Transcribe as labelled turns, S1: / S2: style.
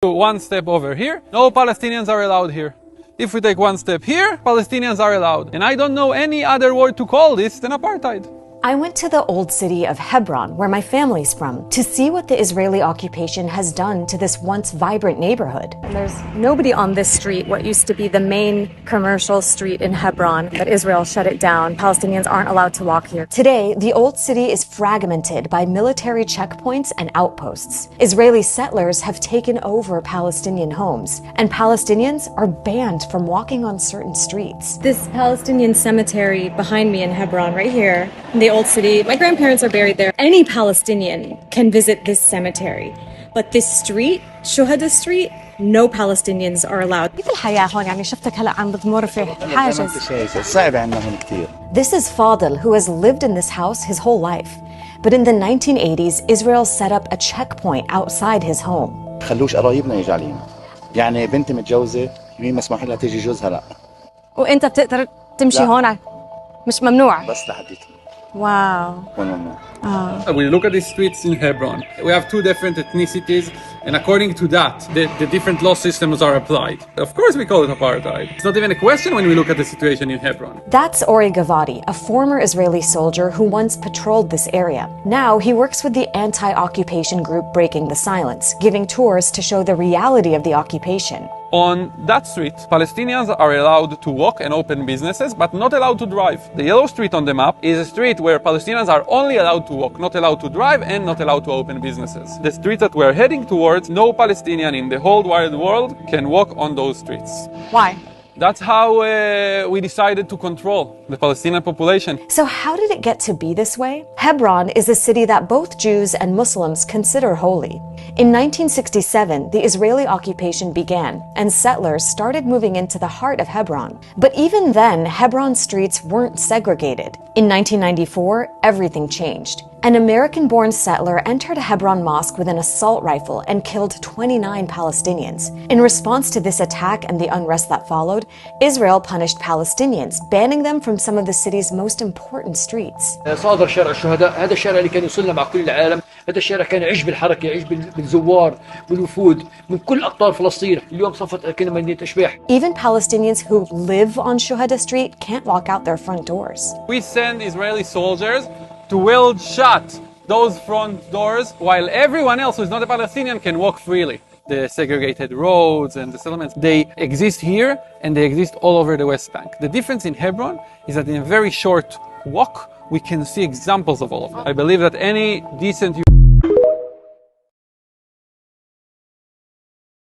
S1: One step over here, no Palestinians are allowed here. If we take one step here, Palestinians are allowed. And I don't know any other word to call this than apartheid.
S2: I went to the old city of Hebron, where my family's from, to see what the Israeli occupation has done to this once vibrant neighborhood. And there's nobody on this street, what used to be the main commercial street in Hebron, but Israel shut it down. Palestinians aren't allowed to walk here. Today, the old city is fragmented by military checkpoints and outposts. Israeli settlers have taken over Palestinian homes, and Palestinians are banned from walking on certain streets. This Palestinian cemetery behind me in Hebron, right here, in the old city. My grandparents are buried there. Any Palestinian can visit this cemetery. But this street, Shuhada Street, no Palestinians are allowed. كيف الحياة هون يعني شفتك هلا عم بتمر في حاجز.
S3: صعب عندنا هون كثير.
S2: This is Fadil, who has lived in this house his whole life. But in the 1980s, Israel set up a checkpoint outside his home.
S3: خلوش قرايبنا يجوا علينا. يعني بنتي متجوزة مين مسموح لها تيجي جوزها لا.
S2: وانت بتقدر تمشي هون مش ممنوع.
S3: بس لحديتهم.
S2: Wow.
S1: We look at the streets in Hebron. We have two different ethnicities, and according to that, the different law systems are applied. Of course, we call it apartheid. It's not even a question when we look at the situation in Hebron.
S2: That's Ori Gavadi, a former Israeli soldier who once patrolled this area. Now he works with the anti-occupation group Breaking the Silence, giving tours to show the reality of the occupation.
S1: On that street, Palestinians are allowed to walk and open businesses, but not allowed to drive. The yellow street on the map is a street where Palestinians are only allowed to walk, not allowed to drive, and not allowed to open businesses. The street that we're heading towards, no Palestinian in the whole wide world can walk on those streets.
S2: Why?
S1: That's how we decided to control the Palestinian population.
S2: So how did it get to be this way? Hebron is a city that both Jews and Muslims consider holy. In 1967, the Israeli occupation began, and settlers started moving into the heart of Hebron. But even then, Hebron streets weren't segregated. In 1994, everything changed. An American-born settler entered a Hebron mosque with an assault rifle and killed 29 Palestinians. In response to this attack and the unrest that followed, Israel punished Palestinians, banning them from some of the city's most important streets.
S4: صادر شارع الشهداء، هذا الشارع اللي كان يوصلنا مع كل العالم، هذا الشارع كان يعيش بالحركة، يعيش بالزوار، بالوفود من كل أقطار فلسطين، اليوم صفت كنا مدينة أشباح.
S2: Even Palestinians who live on Shuhada Street can't walk out their front doors.
S1: We send Israeli soldiers to weld shut those front doors while everyone else who is not a Palestinian can walk freely. The segregated roads and the settlements, they exist here and they exist all over the West Bank. The difference in Hebron is that in a very short walk, we can see examples of all of them. I believe that any decent